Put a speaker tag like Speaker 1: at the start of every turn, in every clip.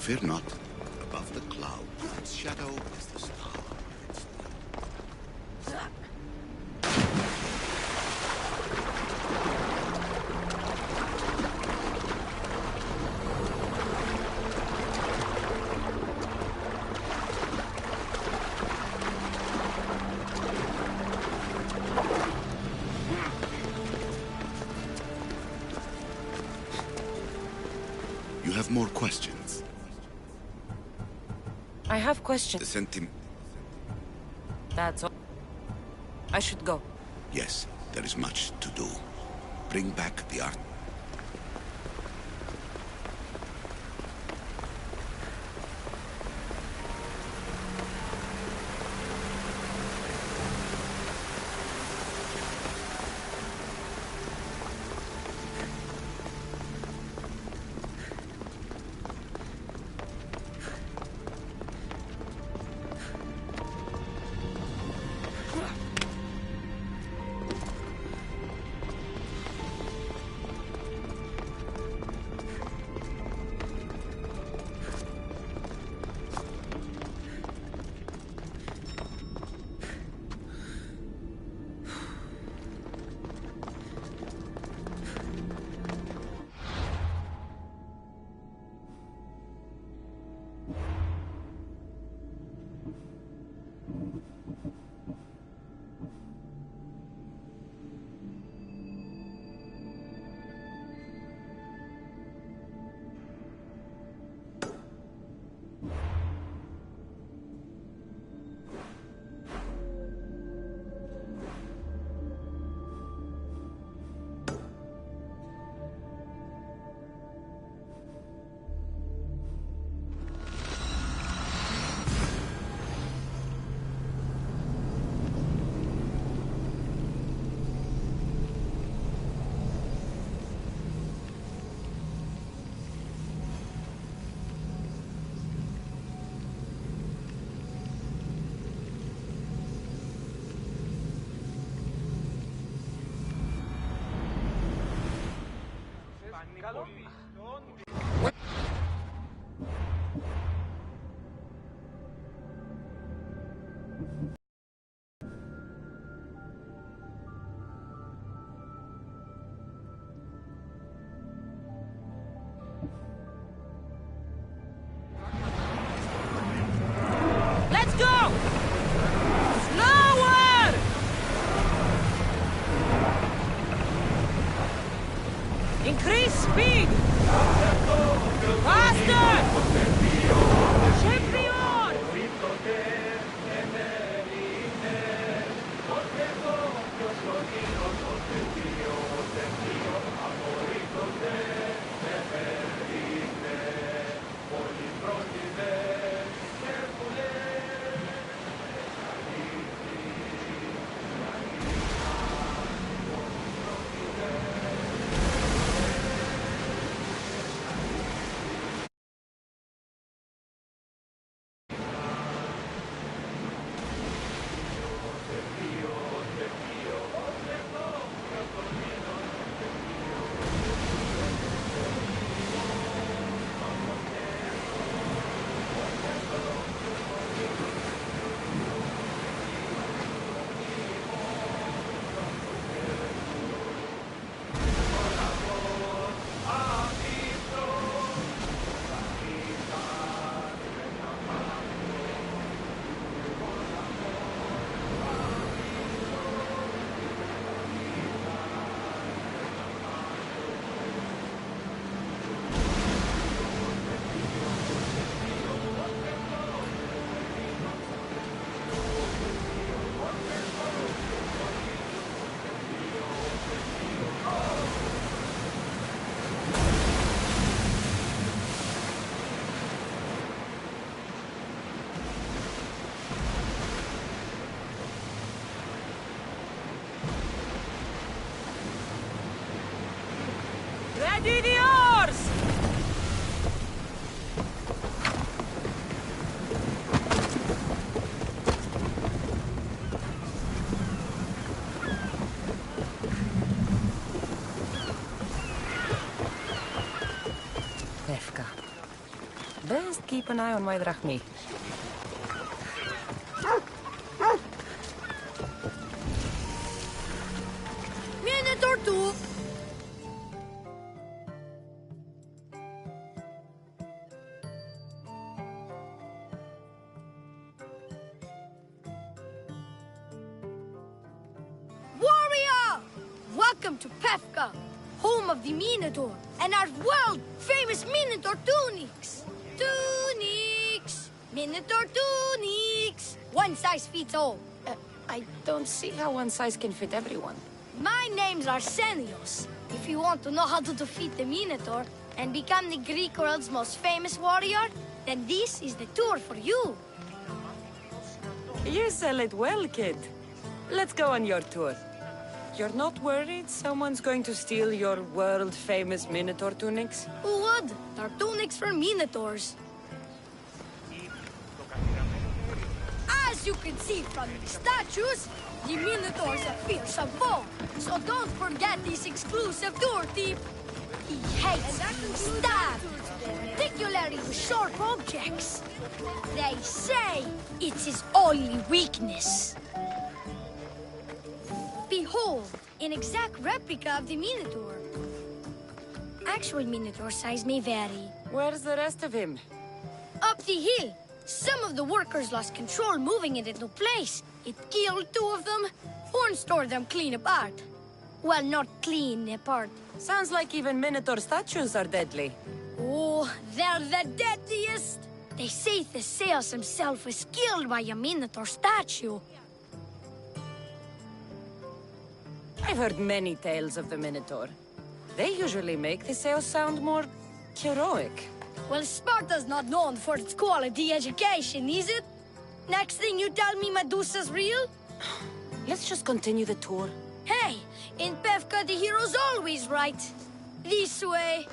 Speaker 1: Fear not. Above the cloud, its shadow is the star. You have more questions?
Speaker 2: I have questions.
Speaker 1: The sentiment.
Speaker 2: That's all. I should go.
Speaker 1: Yes, there is much to do. Bring back the art.
Speaker 2: Let's go! Slower! Increase speed! Faster! Champion! Ready the oars! Pewka. Bez keep an eye on my drachmi.
Speaker 3: Minute or two. Warrior! Welcome to Pefka, home of the Minotaur, and our world-famous Minotaur tunics. Tunics! Minotaur tunics! One size fits all.
Speaker 2: I don't see how one size can fit everyone.
Speaker 3: My name's Arsenios. If you want to know how to defeat the Minotaur and become the Greek world's most famous warrior, then this is the tour for you.
Speaker 2: You sell it well, kid. Let's go on your tour. You're not worried someone's going to steal your world-famous Minotaur tunics?
Speaker 3: Who would? They're tunics for Minotaurs. As you can see from the statues, the Minotaur's a fearsome foe. So don't forget this exclusive tour tip. He hates being stabbed, particularly with sharp objects. They say it's his only weakness. Behold, an exact replica of the Minotaur. Actual Minotaur size may vary.
Speaker 2: Where's the rest of him?
Speaker 3: Up the hill. Some of the workers lost control moving it into place. It killed 2 of them. 1 stored them clean apart. Well, not clean apart.
Speaker 2: Sounds like even Minotaur statues are deadly.
Speaker 3: Oh, they're the deadliest. They say Theseus himself was killed by a Minotaur statue.
Speaker 2: I've heard many tales of the Minotaur. They usually make Theseus sound more heroic.
Speaker 3: Well, Sparta's not known for its quality education, is it? Next thing you tell me Medusa's real?
Speaker 2: Let's just continue the tour.
Speaker 3: Hey, in Pefka the hero's always right. This way.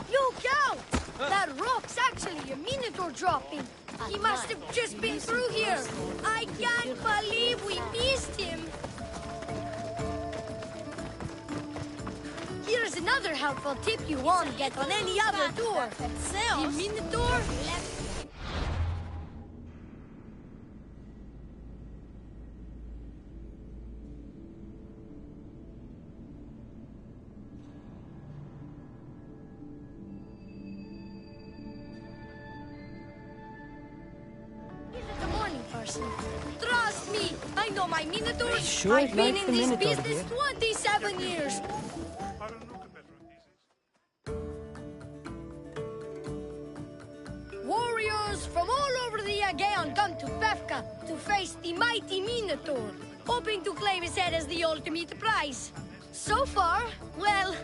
Speaker 3: Look out! That rock's actually a Minotaur dropping. He must have just been through here. I can't believe we missed him. Here's another helpful tip you won't get on any other tour. The Minotaur... The morning person. Trust me, I know my Minotaur.
Speaker 2: Sure,
Speaker 3: I've been
Speaker 2: like
Speaker 3: in
Speaker 2: the
Speaker 3: this
Speaker 2: Minotaur
Speaker 3: business
Speaker 2: here.
Speaker 3: 27 years. Warriors from all over the Aegean come to Pefka to face the mighty Minotaur, hoping to claim his head as the ultimate prize. So far, well...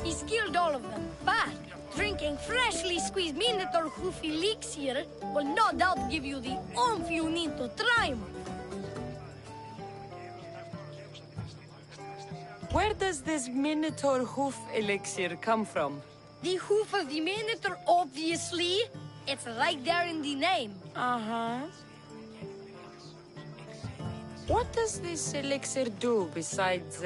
Speaker 3: he's killed all of them, but drinking freshly squeezed Minotaur hoof elixir will no doubt give you the oomph you need to triumph.
Speaker 2: Where does this Minotaur hoof elixir come from?
Speaker 3: The hoof of the Minotaur, obviously. It's right there in the name.
Speaker 2: Uh-huh. What does this elixir do besides,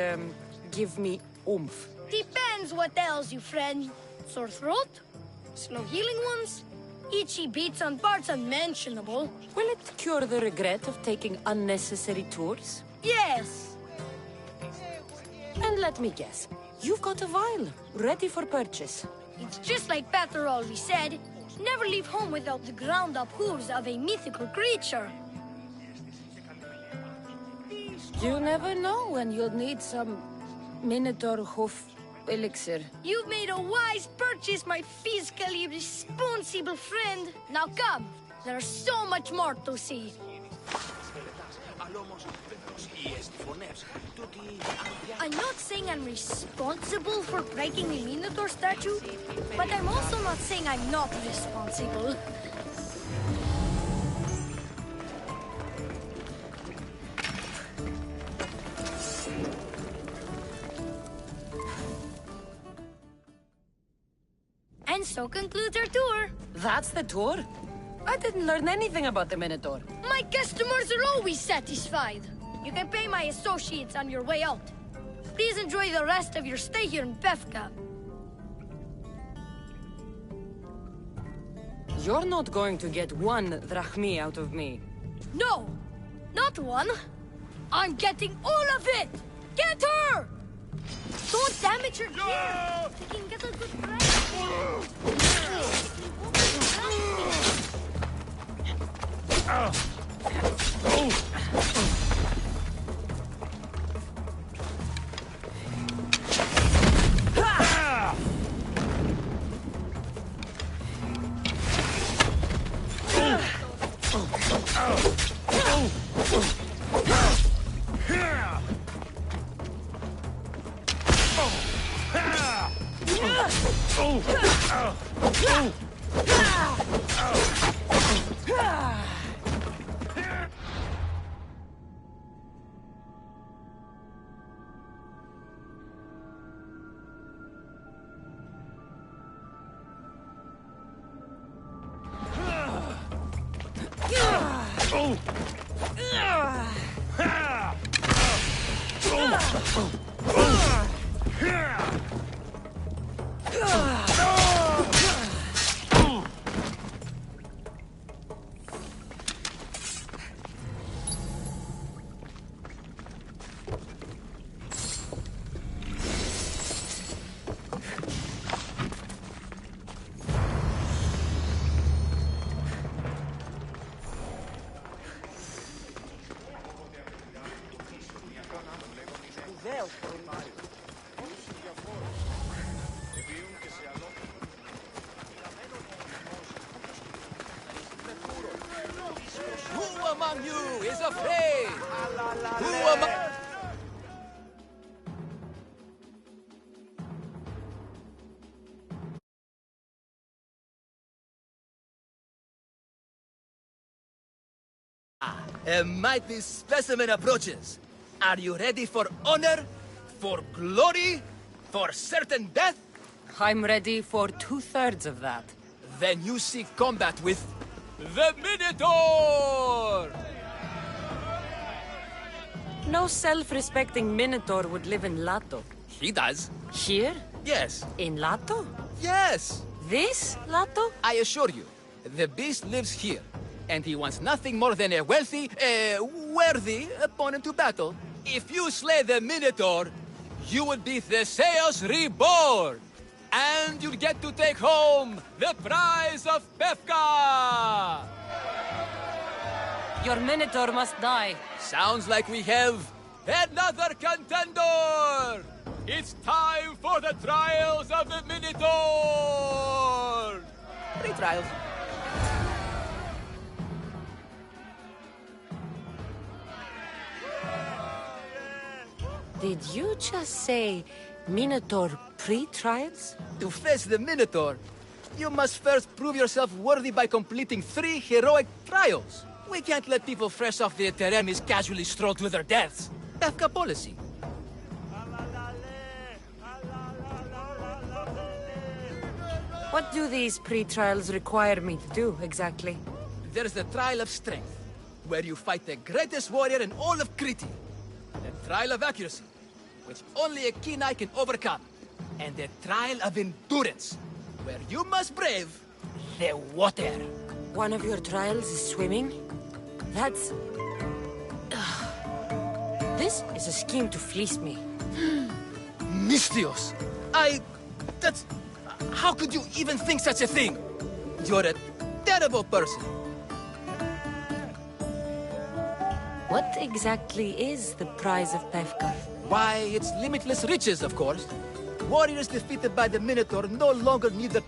Speaker 2: give me oomph?
Speaker 3: Depends what ails you, friend. Sore throat? Slow healing ones? Itchy bits on parts unmentionable?
Speaker 2: Will it cure the regret of taking unnecessary tours?
Speaker 3: Yes.
Speaker 2: And let me guess, you've got a vial, ready for purchase.
Speaker 3: It's just like Peter always said. Never leave home without the ground-up hooves of a mythical creature.
Speaker 2: You never know when you'll need some Minotaur hoof elixir.
Speaker 3: You've made a wise purchase, my fiscally responsible friend. Now come, there's so much more to see. I'm not saying I'm responsible for breaking the Minotaur statue, but I'm also not saying I'm not responsible. And so concludes our tour.
Speaker 2: That's the tour? I didn't learn anything about the Minotaur.
Speaker 3: My customers are always satisfied. You can pay my associates on your way out. Please enjoy the rest of your stay here in Pefka.
Speaker 2: You're not going to get one drachmi out of me.
Speaker 3: No, not one. I'm getting all of it! Get her! Don't damage her gear! We can get a good price.
Speaker 4: Who among you is afraid? Who among... A mighty specimen approaches. Are you ready for honor? For glory? For certain death?
Speaker 2: I'm ready for 2/3 of that.
Speaker 4: Then you seek combat with... the Minotaur!
Speaker 2: No self-respecting Minotaur would live in Lato.
Speaker 4: He does.
Speaker 2: Here?
Speaker 4: Yes.
Speaker 2: In Lato?
Speaker 4: Yes!
Speaker 2: This Lato?
Speaker 4: I assure you, the beast lives here. And he wants nothing more than a worthy opponent to battle. If you slay the Minotaur, you would be Theseus reborn! And you'll get to take home the prize of Pefka!
Speaker 2: Your Minotaur must die.
Speaker 4: Sounds like we have another contender! It's time for the trials of the Minotaur! 3 trials.
Speaker 2: Did you just say Minotaur pre-trials?
Speaker 4: To face the Minotaur, you must first prove yourself worthy by completing 3 heroic trials. We can't let people fresh off the Teremis casually stroll to their deaths. Pefka policy.
Speaker 2: What do these pre-trials require me to do, exactly?
Speaker 4: There's the Trial of Strength, where you fight the greatest warrior in all of Crete. The Trial of Accuracy, which only a keen eye can overcome. And the Trial of Endurance, where you must brave the water.
Speaker 2: One of your trials is swimming? That's... This is a scheme to fleece me.
Speaker 4: Mystios! That's... How could you even think such a thing? You're a terrible person.
Speaker 2: What exactly is the prize of Pefka?
Speaker 4: Why, it's limitless riches, of course. Warriors defeated by the Minotaur no longer need the...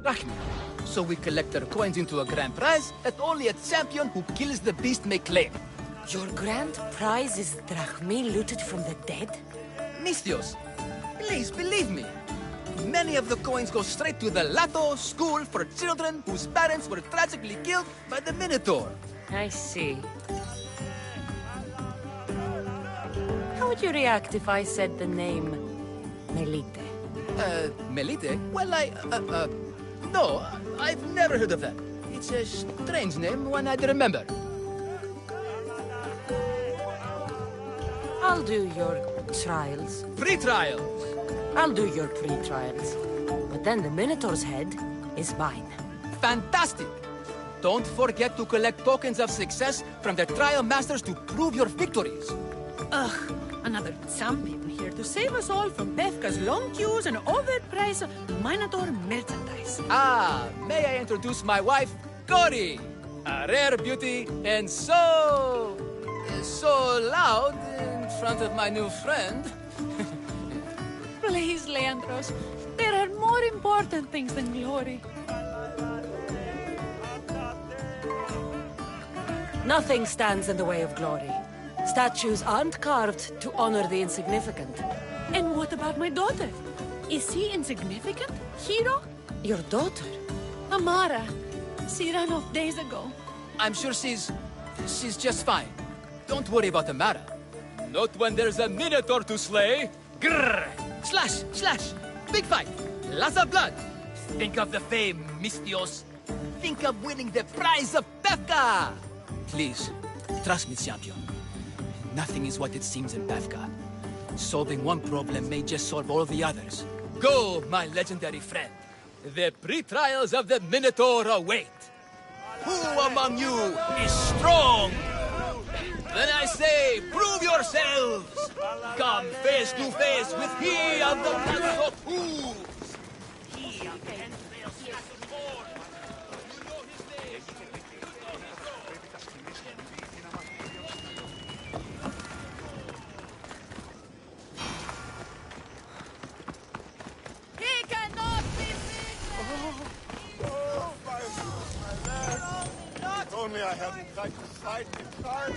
Speaker 4: drachmi. So we collect their coins into a grand prize that only a champion who kills the beast may claim.
Speaker 2: Your grand prize is drachmi looted from the dead?
Speaker 4: Misthios, please believe me. Many of the coins go straight to the Lato school for children whose parents were tragically killed by the Minotaur.
Speaker 2: I see. How would you react if I said the name Melite?
Speaker 4: Melite? Well, no, I've never heard of that. It's a strange name, one I'd remember.
Speaker 2: I'll do your trials.
Speaker 4: Pre-trials.
Speaker 2: I'll do your pre-trials. But then the Minotaur's head is mine.
Speaker 4: Fantastic! Don't forget to collect tokens of success from the trial masters to prove your victories.
Speaker 5: Ugh, another champion here to save us all from Befka's long queues and overpriced Minotaur merchandise.
Speaker 4: Ah, may I introduce my wife, Cory? A rare beauty and so loud in front of my new friend.
Speaker 5: Please, Leandros, there are more important things than glory.
Speaker 2: Nothing stands in the way of glory. Statues aren't carved to honor the insignificant.
Speaker 5: And what about my daughter? Is she insignificant? Hero?
Speaker 2: Your daughter?
Speaker 5: Amara. She ran off days ago.
Speaker 4: I'm sure she's just fine. Don't worry about Amara. Not when there's a Minotaur to slay. Grrr! Slash! Slash! Big fight! Lots of blood! Think of the fame, Misthios. Think of winning the prize of Befka! Please, trust me, champion. Nothing is what it seems in Befka. Solving one problem may just solve all the others. Go, my legendary friend. The pre-trials of the Minotaur await. Who among you is strong? Then I say, prove yourselves! Come face to face with he of the blood of hooves! He of the assassin horn! You know his name!
Speaker 3: He cannot be beaten!
Speaker 6: If only I hadn't tried to fight in time.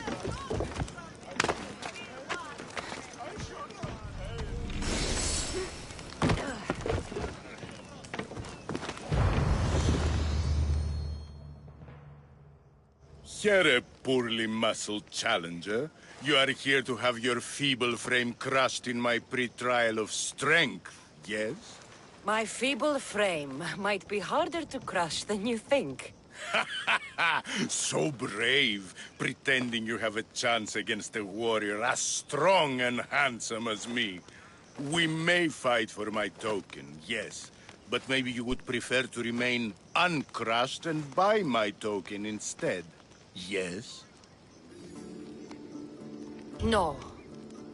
Speaker 6: Here, a poorly muscled challenger. You are here to have your feeble frame crushed in my pre-trial of strength, yes?
Speaker 2: My feeble frame might be harder to crush than you think.
Speaker 6: So brave, pretending you have a chance against a warrior as strong and handsome as me. We may fight for my token, yes, but maybe you would prefer to remain uncrushed and buy my token instead, yes?
Speaker 2: No.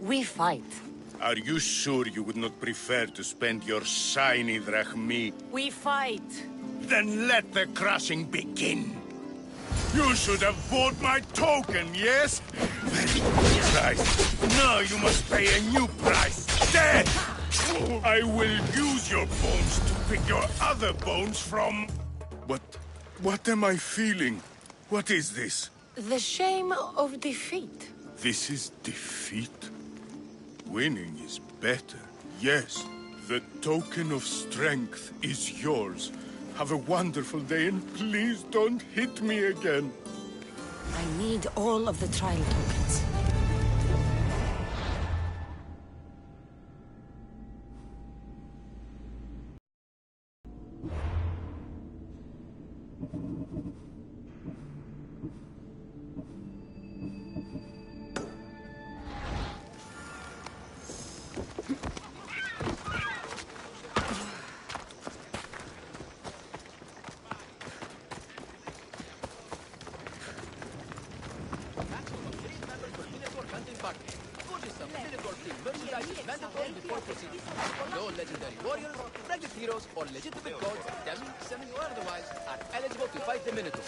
Speaker 2: We fight.
Speaker 6: Are you sure you would not prefer to spend your shiny drachmi?
Speaker 2: We fight.
Speaker 6: Then let the crushing begin. You should have bought my token, yes? Price. Now you must pay a new price. Death! I will use your bones to pick your other bones from... What am I feeling? What is this?
Speaker 2: The shame of defeat.
Speaker 6: This is defeat? Winning is better, yes. The token of strength is yours. Have a wonderful day, and please don't hit me again.
Speaker 2: I need all of the trial tokens.
Speaker 4: No legendary warriors, ragged heroes, or legitimate gods, semi or otherwise, are eligible to fight the Minotaur.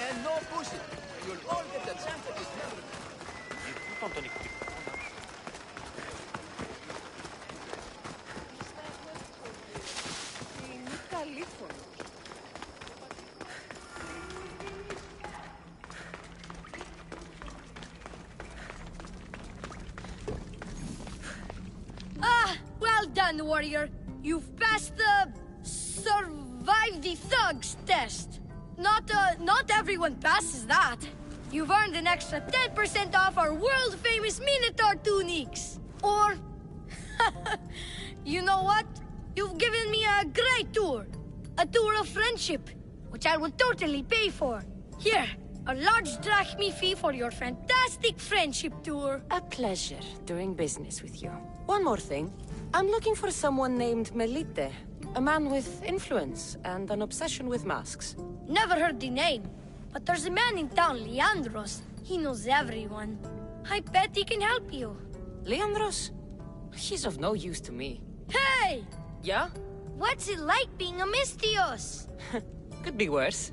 Speaker 4: And no bullshit. You'll all get the chance at this member.
Speaker 5: Είναι καλή φωνή.
Speaker 3: done, warrior. You've passed the... survive the thugs test. Not everyone passes that. You've earned an extra 10% off our world-famous Minotaur tunics. Or... you know what? You've given me a great tour. A tour of friendship, which I will totally pay for. Here, a large drachmi fee for your fantastic friendship tour.
Speaker 2: A pleasure doing business with you. One more thing. I'm looking for someone named Melite. A man with influence and an obsession with masks.
Speaker 3: Never heard the name, but there's a man in town, Leandros. He knows everyone. I bet he can help you.
Speaker 2: Leandros? He's of no use to me.
Speaker 3: Hey!
Speaker 2: Yeah?
Speaker 3: What's it like being a Mystios?
Speaker 2: Could be worse.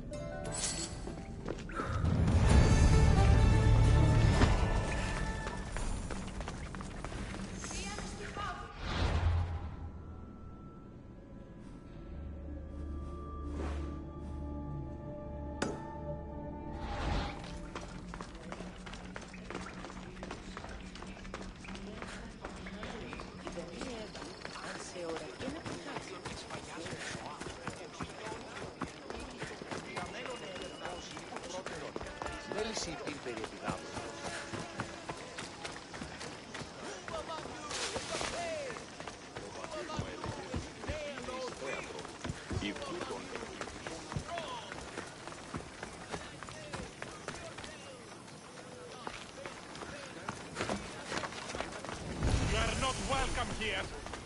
Speaker 6: You're not welcome here.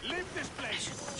Speaker 6: Leave this place.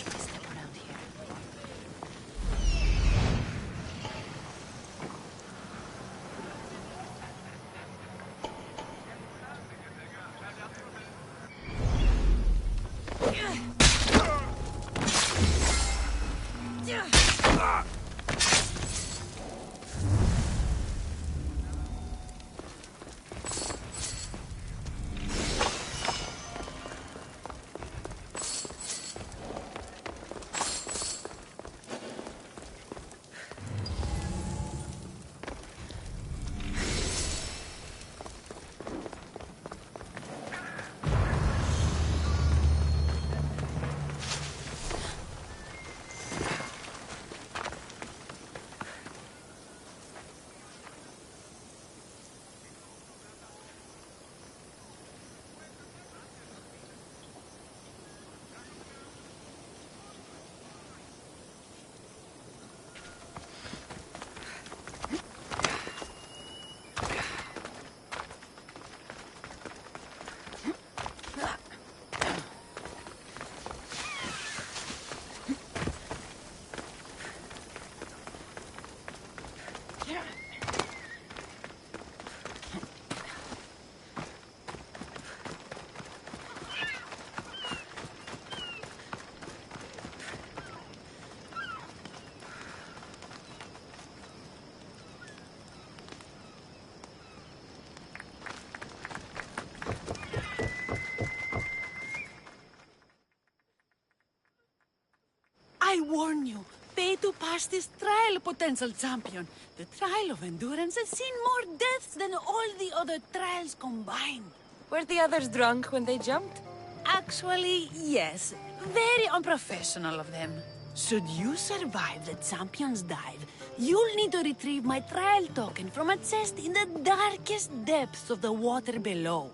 Speaker 5: I warn you, pay to pass this trial, potential champion. The trial of endurance has seen more deaths than all the other trials combined.
Speaker 2: Were the others drunk when they jumped?
Speaker 5: Actually, yes. Very unprofessional of them. Should you survive the champion's dive, you'll need to retrieve my trial token from a chest in the darkest depths of the water below.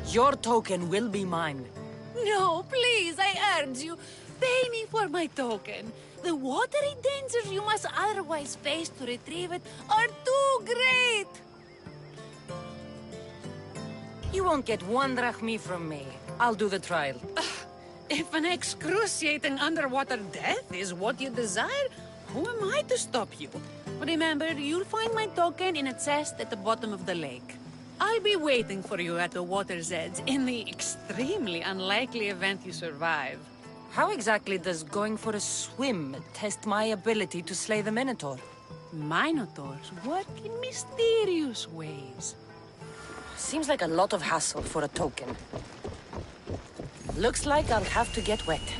Speaker 2: Your token will be mine.
Speaker 5: No, please, I urge you. Pay me for my token. The watery dangers you must otherwise face to retrieve it are too great.
Speaker 2: You won't get one drachmi from me. I'll do the trial.
Speaker 5: If an excruciating underwater death is what you desire, who am I to stop you? Remember, you'll find my token in a chest at the bottom of the lake. I'll be waiting for you at the water's edge in the extremely unlikely event you survive.
Speaker 2: How exactly does going for a swim test my ability to slay the Minotaur?
Speaker 5: Minotaurs work in mysterious ways.
Speaker 2: Seems like a lot of hassle for a token. Looks like I'll have to get wet.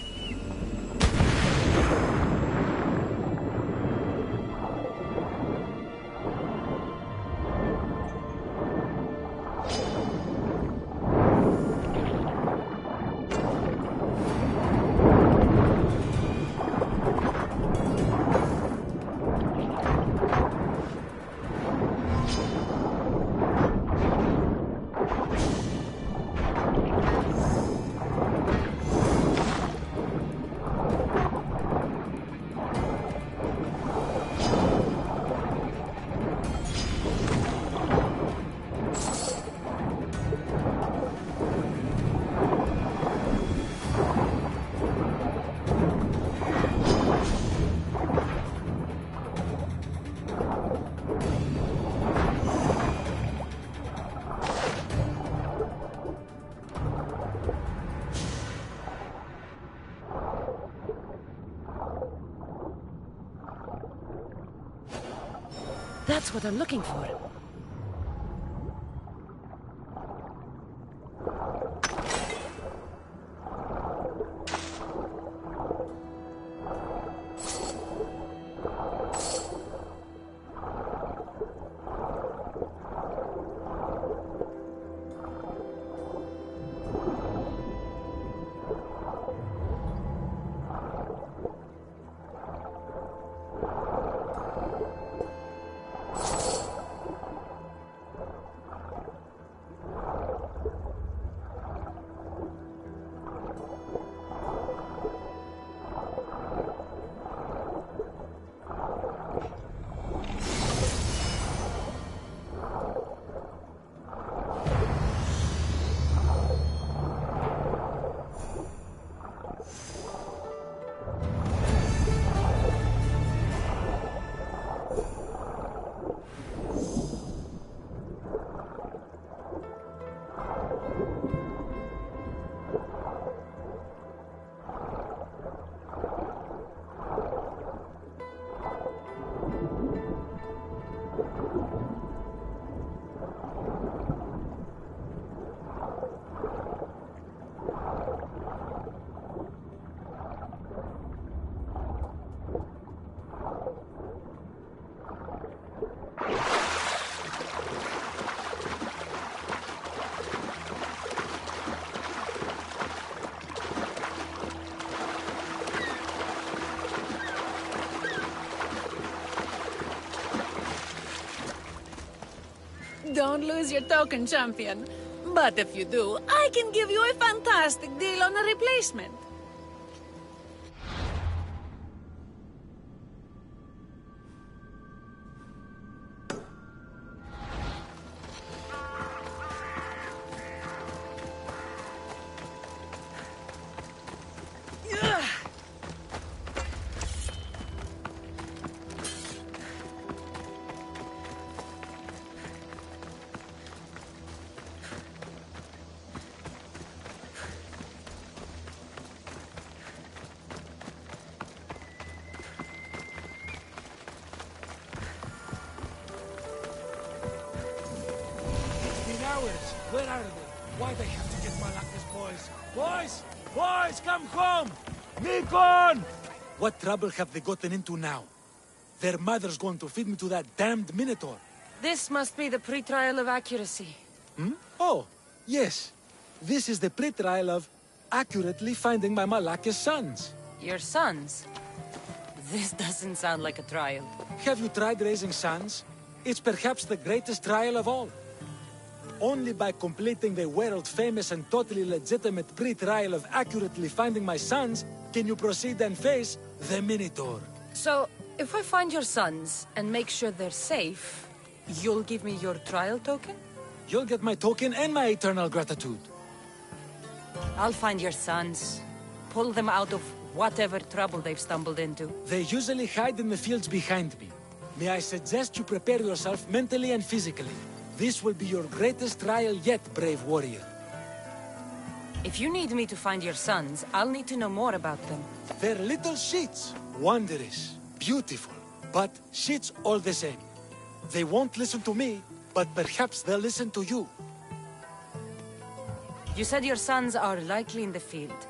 Speaker 2: That's what I'm looking for.
Speaker 5: Don't lose your token, champion. But if you do, I can give you a fantastic deal on a replacement.
Speaker 7: Where are they? Why they have to get Malaka's boys? Boys! Boys, come home! Nikon! What trouble have they gotten into now? Their mother's going to feed me to that damned Minotaur.
Speaker 2: This must be the pre-trial of accuracy.
Speaker 7: Hmm? Oh, yes. This is the pre-trial of accurately finding my Malaka's sons.
Speaker 2: Your sons? This doesn't sound like a trial.
Speaker 7: Have you tried raising sons? It's perhaps the greatest trial of all. Only by completing the world-famous and totally legitimate pre-trial of accurately finding my sons can you proceed and face the Minotaur.
Speaker 2: So, if I find your sons and make sure they're safe, you'll give me your trial token?
Speaker 7: You'll get my token and my eternal gratitude.
Speaker 2: I'll find your sons. Pull them out of whatever trouble they've stumbled into.
Speaker 7: They usually hide in the fields behind me. May I suggest you prepare yourself mentally and physically. This will be your greatest trial yet, brave warrior.
Speaker 2: If you need me to find your sons, I'll need to know more about them.
Speaker 7: They're little shits. Wondrous, beautiful, but shits all the same. They won't listen to me, but perhaps they'll listen to you.
Speaker 2: You said your sons are likely in the field,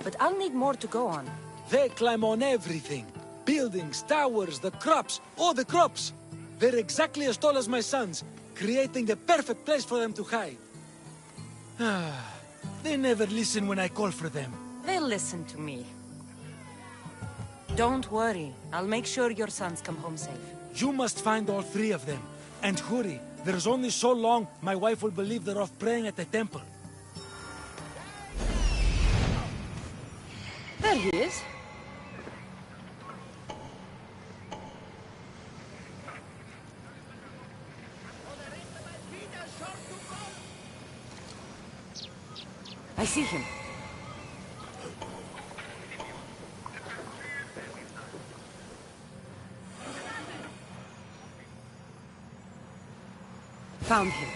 Speaker 2: but I'll need more to go on.
Speaker 7: They climb on everything. Buildings, towers, the crops, all the crops. They're exactly as tall as my sons, creating the perfect place for them to hide. They never listen when I call for them.
Speaker 2: They'll listen to me. Don't worry. I'll make sure your sons come home safe.
Speaker 7: You must find all three of them. And hurry. There's only so long my wife will believe they're off praying at the temple.
Speaker 2: There he is. I see him. Found him.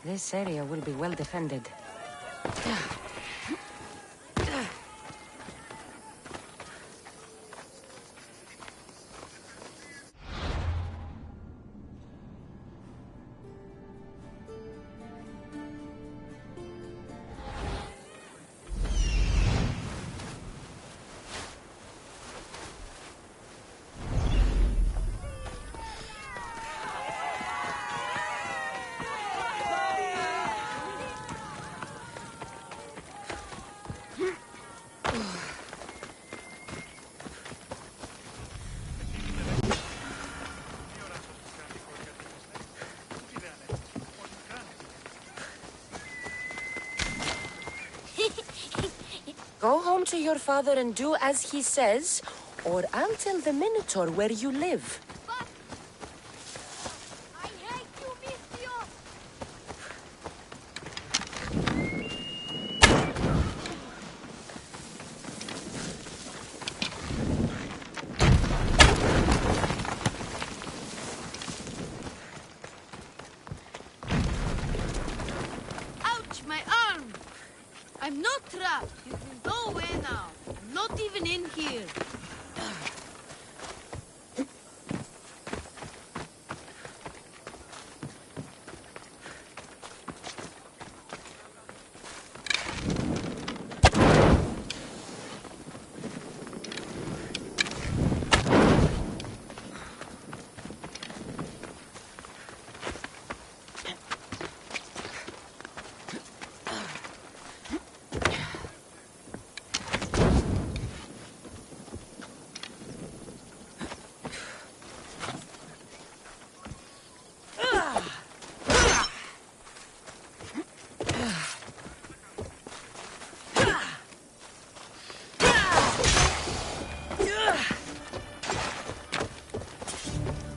Speaker 2: This area will be well defended. Go home to your father and do as he says, or I'll tell the Minotaur where you live.
Speaker 3: I hate you, Mistio! Ouch, my arm! I'm not trapped. You can go away now. I'm not even in here.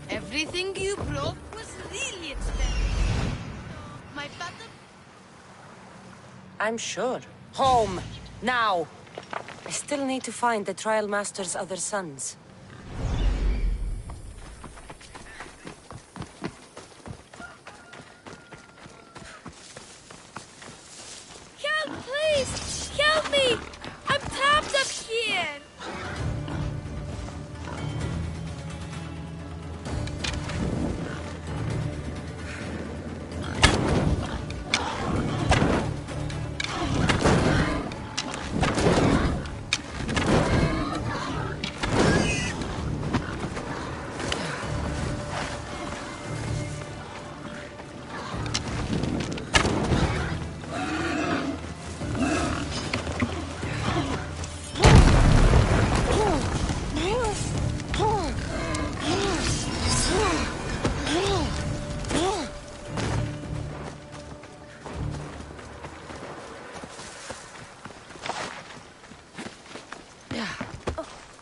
Speaker 3: Everything you broke was really expensive. My butter...
Speaker 2: I'm sure. Home! Now! I still need to find the Trial Master's other sons.
Speaker 3: Help, please! Help me! I'm trapped up here!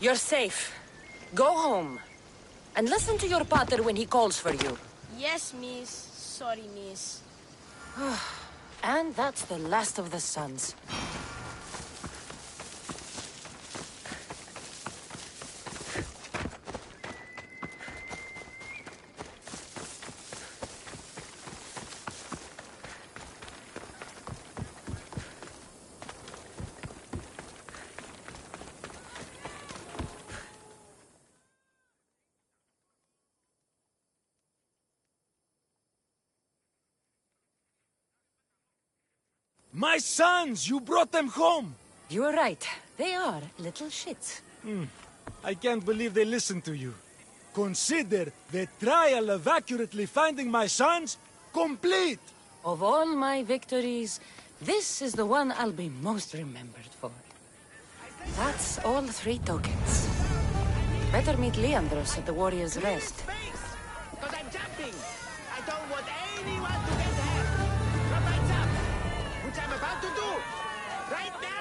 Speaker 2: You're safe. Go home. And listen to your pater when he calls for you.
Speaker 3: Yes, miss. Sorry, miss.
Speaker 2: And that's the last of the sons.
Speaker 7: My sons! You brought them home!
Speaker 2: You were right. They are little shits.
Speaker 7: I can't believe they listened to you. Consider the trial of accurately finding my sons complete!
Speaker 2: Of all my victories, this is the one I'll be most remembered for. That's all 3 tokens. Better meet Leandros at the Warrior's Rest.
Speaker 4: Because I'm jumping. I don't want anyone to get hurt. From my jump, which I'm about to do. Right now.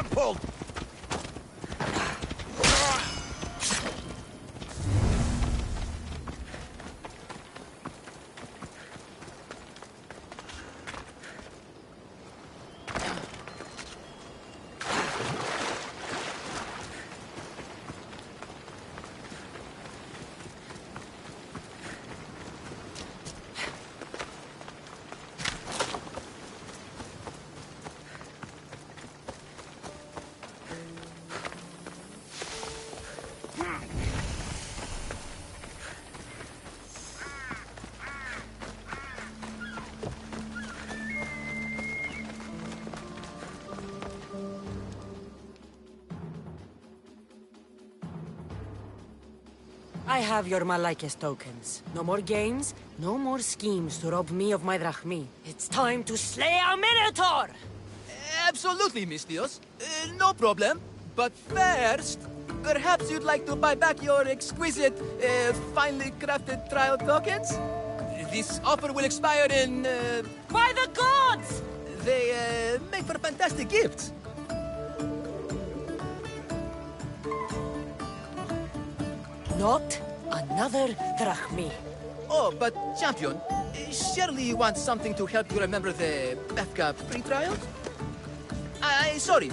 Speaker 6: trampled!
Speaker 2: I have your Malaikis tokens. No more games, no more schemes to rob me of my drachmi. It's time to slay a Minotaur!
Speaker 4: Absolutely, Mistios. No problem. But first, perhaps you'd like to buy back your exquisite, finely crafted trial tokens? This offer will expire in,
Speaker 2: By the gods!
Speaker 4: They, make for fantastic gifts.
Speaker 2: Not another drachmi.
Speaker 4: Oh, but champion, surely you want something to help you remember the Bethka pre-trials? Sorry.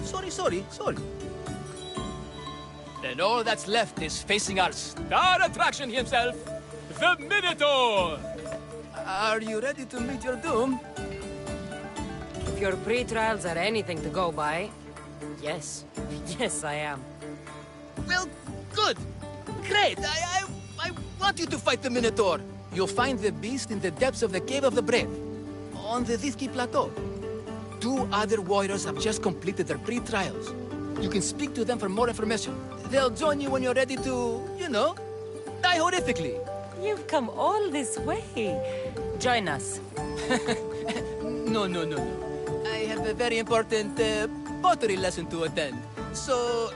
Speaker 4: Then all that's left is facing our star attraction himself, the Minotaur! Are you ready to meet your doom?
Speaker 2: If your pre-trials are anything to go by, yes. Yes, I am.
Speaker 4: Well, good. Great. I want you to fight the Minotaur. You'll find the beast in the depths of the Cave of the Brave, on the Thithki Plateau. 2 other warriors have just completed their pre-trials. You can speak to them for more information. They'll join you when you're ready to, you know, die horrifically.
Speaker 2: You've come all this way. Join us.
Speaker 4: No. I have a very important pottery lesson to attend. So...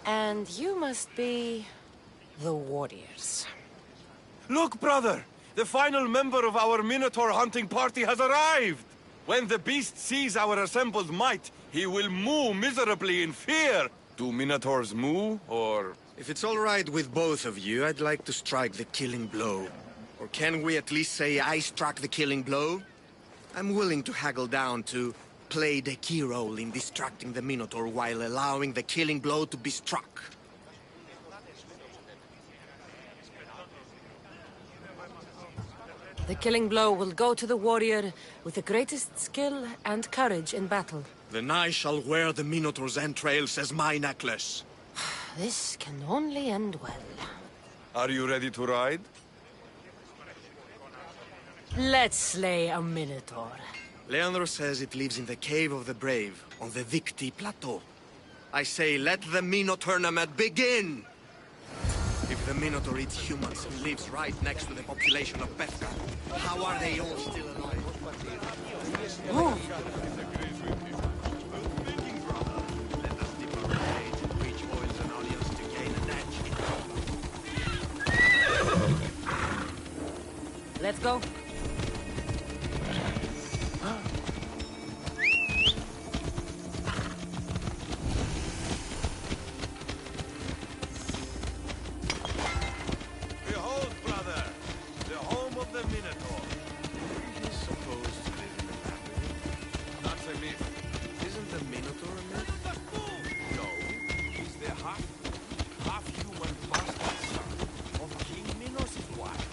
Speaker 2: And you must be the warriors.
Speaker 8: Look, brother! The final member of our Minotaur hunting party has arrived! When the beast sees our assembled might, he will moo miserably in fear! Do Minotaurs moo, or...?
Speaker 9: If it's all right with both of you, I'd like to strike the killing blow. Or can we at least say I struck the killing blow? I'm willing to haggle down to play the key role in distracting the Minotaur while allowing the killing blow to be struck.
Speaker 2: The killing blow will go to the warrior with the greatest skill and courage in battle.
Speaker 9: Then I shall wear the Minotaur's entrails as my necklace.
Speaker 2: This can only end well.
Speaker 8: Are you ready to ride?
Speaker 2: Let's slay a Minotaur.
Speaker 9: Leandro says it lives in the Cave of the Brave, on the Victi Plateau. I say, let the Minotaur tournament begin! If the Minotaur eats humans and lives right next to the population of Bethka, how are they all still alive?
Speaker 2: Move!
Speaker 9: Let us dip our blades in rich oils and onions to gain an edge.
Speaker 2: Let's go.
Speaker 8: Behold, brother, the home of the Minotaur. He is supposed to live in the valley. That's a myth. Isn't the Minotaur a myth? No, he's the half-human bastard son of King Minos' wife.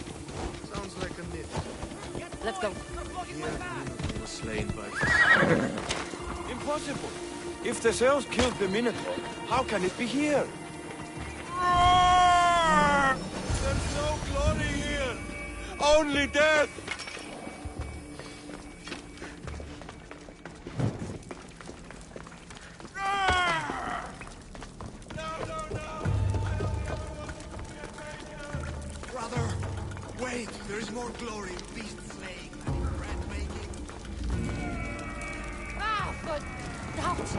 Speaker 9: Sounds like a myth.
Speaker 2: Let's go.
Speaker 9: Here, Minotaur was slain by...
Speaker 8: Impossible. If the Zeus killed the Minotaur, how can it be here? There's no glory here! Only death!
Speaker 9: Brother, wait! There is more glory in beast slaying than in bread making.
Speaker 3: Ah, but out!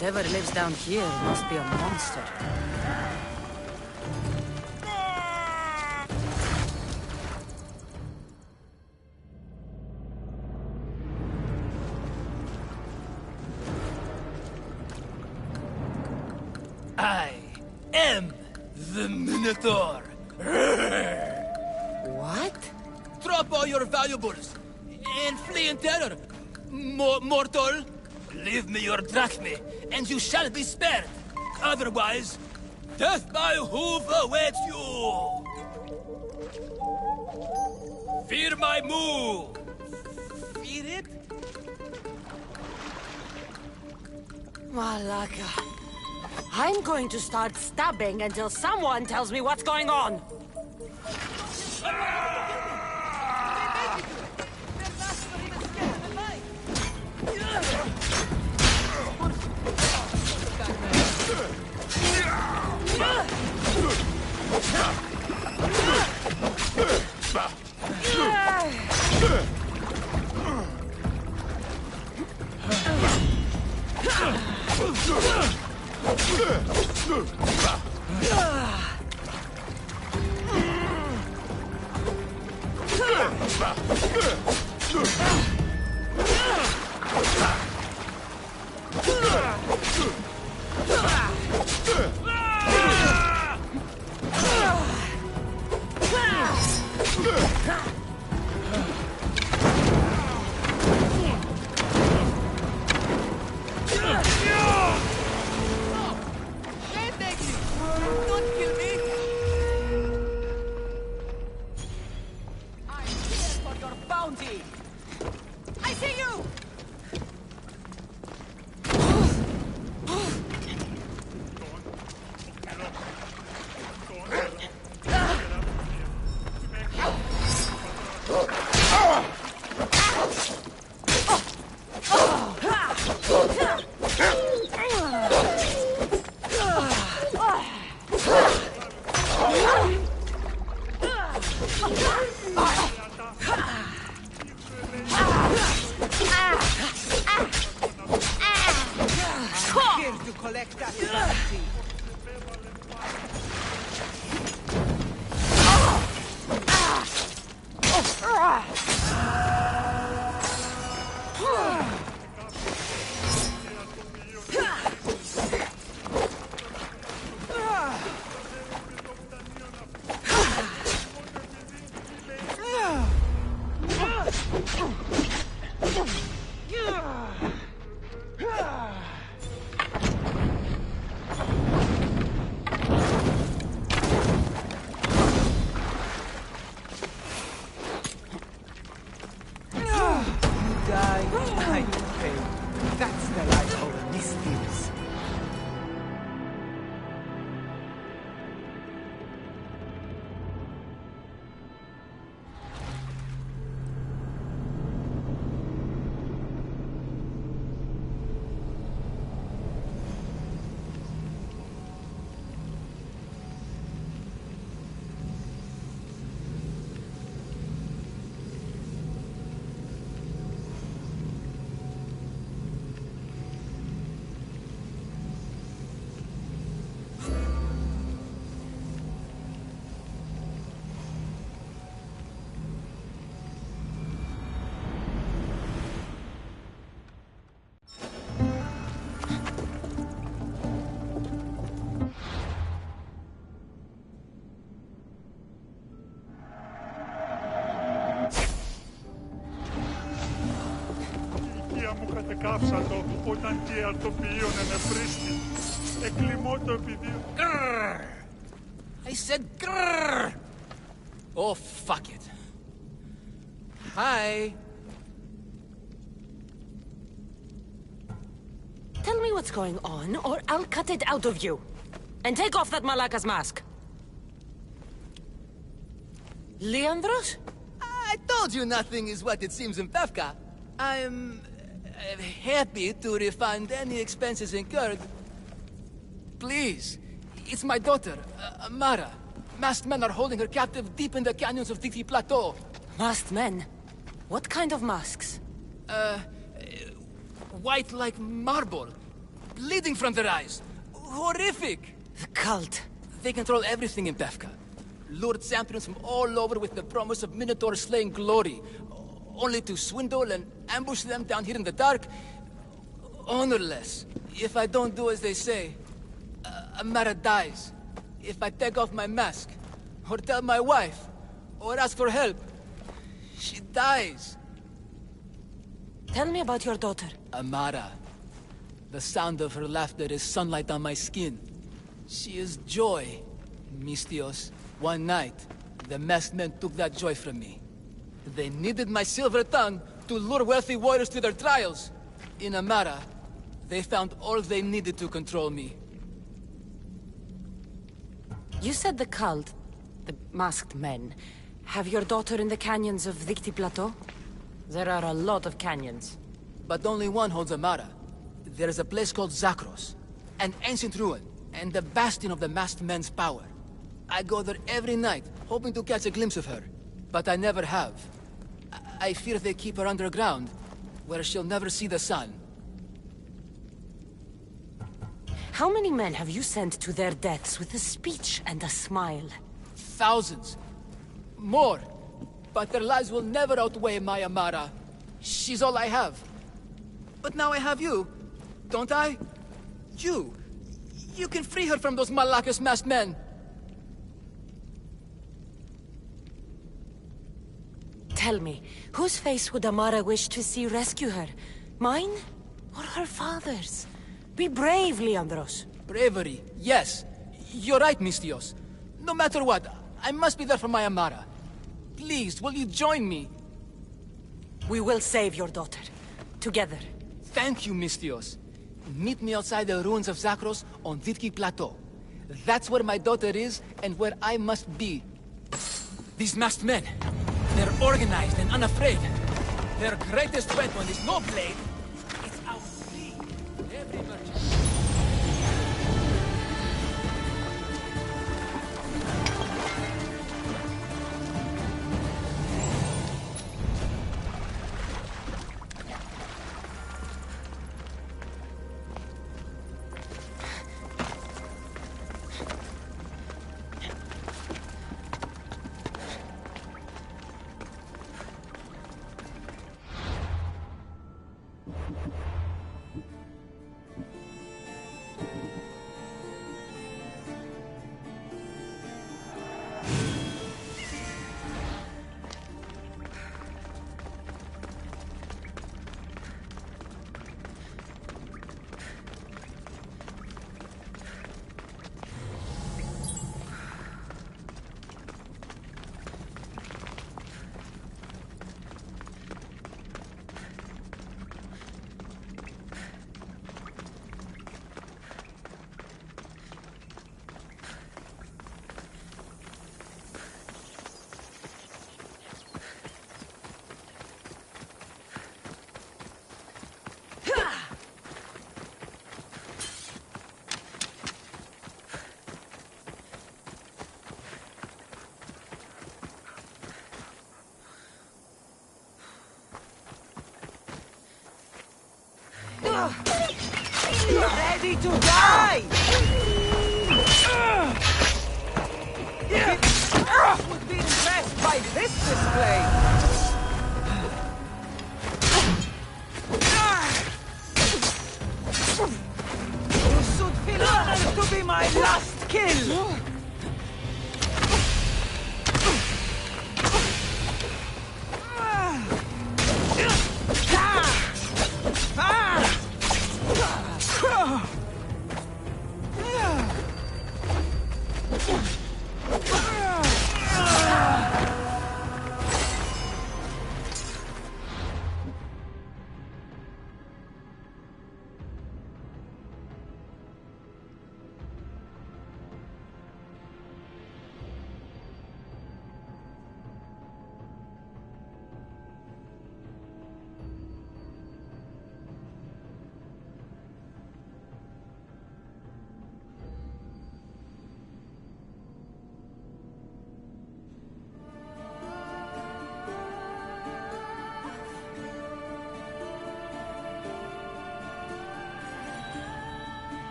Speaker 2: Whatever lives down here must be a monster.
Speaker 4: I am the Minotaur.
Speaker 2: What?
Speaker 4: Drop all your valuables and flee in terror. Mortal, leave me your drachme, and you shall be spared. Otherwise, death by hoof awaits you. Fear my moo. Fear it?
Speaker 2: Malaka. I'm going to start stabbing until someone tells me what's going on.
Speaker 10: Here to collect that property. That's the life of a misfits.
Speaker 6: Καύσατο όταν και αρτοποιείωνε με πρίστη. Εκλειμώ το επειδή...
Speaker 4: Grrr! I said grrr! Oh, fuck it. Hi.
Speaker 2: Tell me what's going on, or I'll cut it out of you. And take off that Malaka's mask. Leandros?
Speaker 4: I told you nothing is what it seems in Pevka. I'm happy to refund any expenses incurred. Please, it's my daughter, Amara. Masked men are holding her captive deep in the canyons of Dixie Plateau.
Speaker 2: Masked men? What kind of masks?
Speaker 4: White like marble, bleeding from their eyes. Horrific!
Speaker 2: The cult.
Speaker 4: They control everything in Pevka. Lured champions from all over with the promise of Minotaur slaying glory, only to swindle and ambush them down here in the dark. Honorless. If I don't do as they say, Amara dies. If I take off my mask, or tell my wife, or ask for help, she dies.
Speaker 2: Tell me about your daughter.
Speaker 4: Amara. The sound of her laughter is sunlight on my skin. She is joy, Mistios. One night, the masked men took that joy from me. They needed my silver tongue to lure wealthy warriors to their trials. In Amara, they found all they needed to control me.
Speaker 2: You said the cult, the masked men, have your daughter in the canyons of Dixie Plateau? There are a lot of canyons.
Speaker 4: But only one holds Amara. There is a place called Zakros, an ancient ruin, and the bastion of the masked men's power. I go there every night, hoping to catch a glimpse of her. But I never have. I fear they keep her underground, where she'll never see the sun.
Speaker 2: How many men have you sent to their deaths with a speech and a smile?
Speaker 4: Thousands. More. But their lives will never outweigh my Amara. She's all I have. But now I have you, don't I? You can free her from those Malakas masked men.
Speaker 2: Tell me, whose face would Amara wish to see rescue her? Mine? Or her father's? Be brave, Leandros.
Speaker 4: Bravery, yes. You're right, Mistios. No matter what, I must be there for my Amara. Please, will you join me?
Speaker 2: We will save your daughter. Together.
Speaker 4: Thank you, Mistios. Meet me outside the ruins of Zakros on Vitki Plateau. That's where my daughter is and where I must be. These masked men, they're organized and unafraid. Their greatest weapon is no blade, it's our fee. Every merchant.
Speaker 10: Ready to die! Would be impressed by this display. You should feel honored to be my last kill.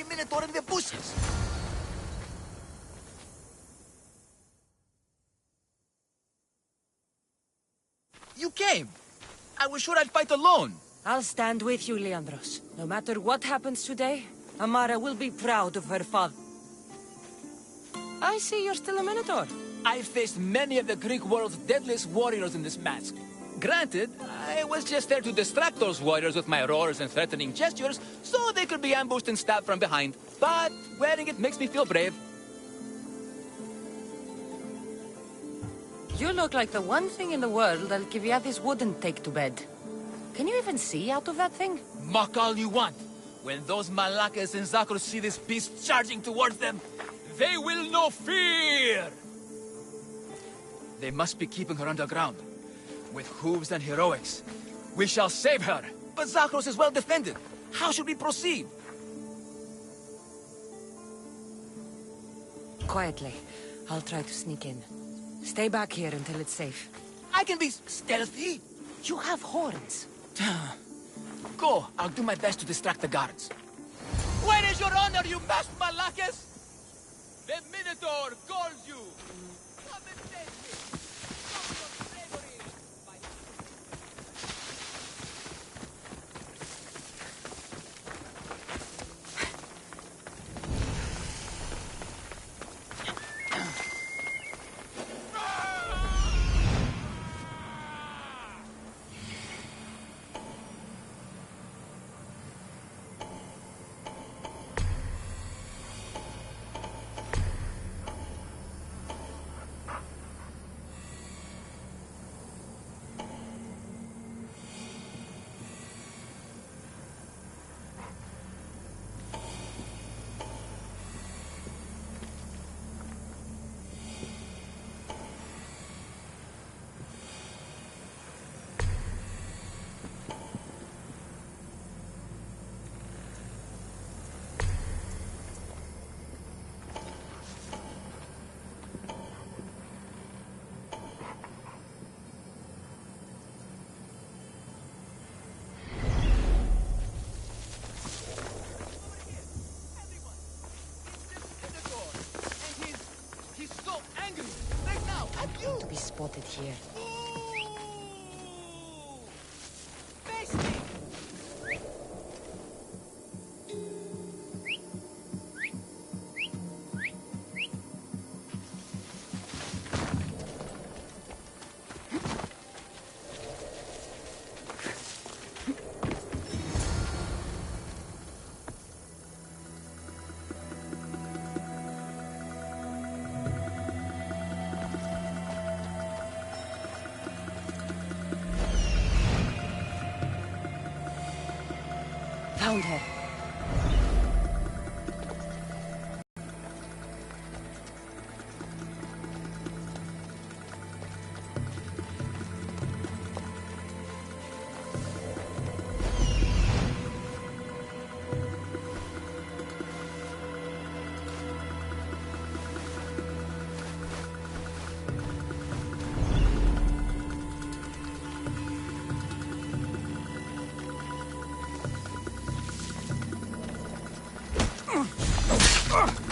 Speaker 4: Minotaur in the bushes. You came. I was sure I'd fight alone.
Speaker 2: I'll stand with you, Leandros. No matter what happens today, Amara will be proud of her father. I see you're still a Minotaur.
Speaker 4: I've faced many of the Greek world's deadliest warriors in this mask. Granted, I was just there to distract those warriors with my roars and threatening gestures, so they could be ambushed and stabbed from behind. But wearing it makes me feel brave.
Speaker 2: You look like the one thing in the world Alcibiades wouldn't take to bed. Can you even see out of that thing?
Speaker 4: Mock all you want. When those Malakas and Zakros see this beast charging towards them, they will know fear! They must be keeping her underground. With hooves and heroics, we shall save her. But Zakros is well defended. How should we proceed?
Speaker 2: Quietly. I'll try to sneak in. Stay back here until it's safe.
Speaker 4: I can be stealthy.
Speaker 2: You have horns.
Speaker 4: Go. I'll do my best to distract the guards. Where is your honor, you masked Malakas? The Minotaur calls you. Come and save me. Stop your bravery.
Speaker 2: To be spotted here. found her.
Speaker 6: Ugh!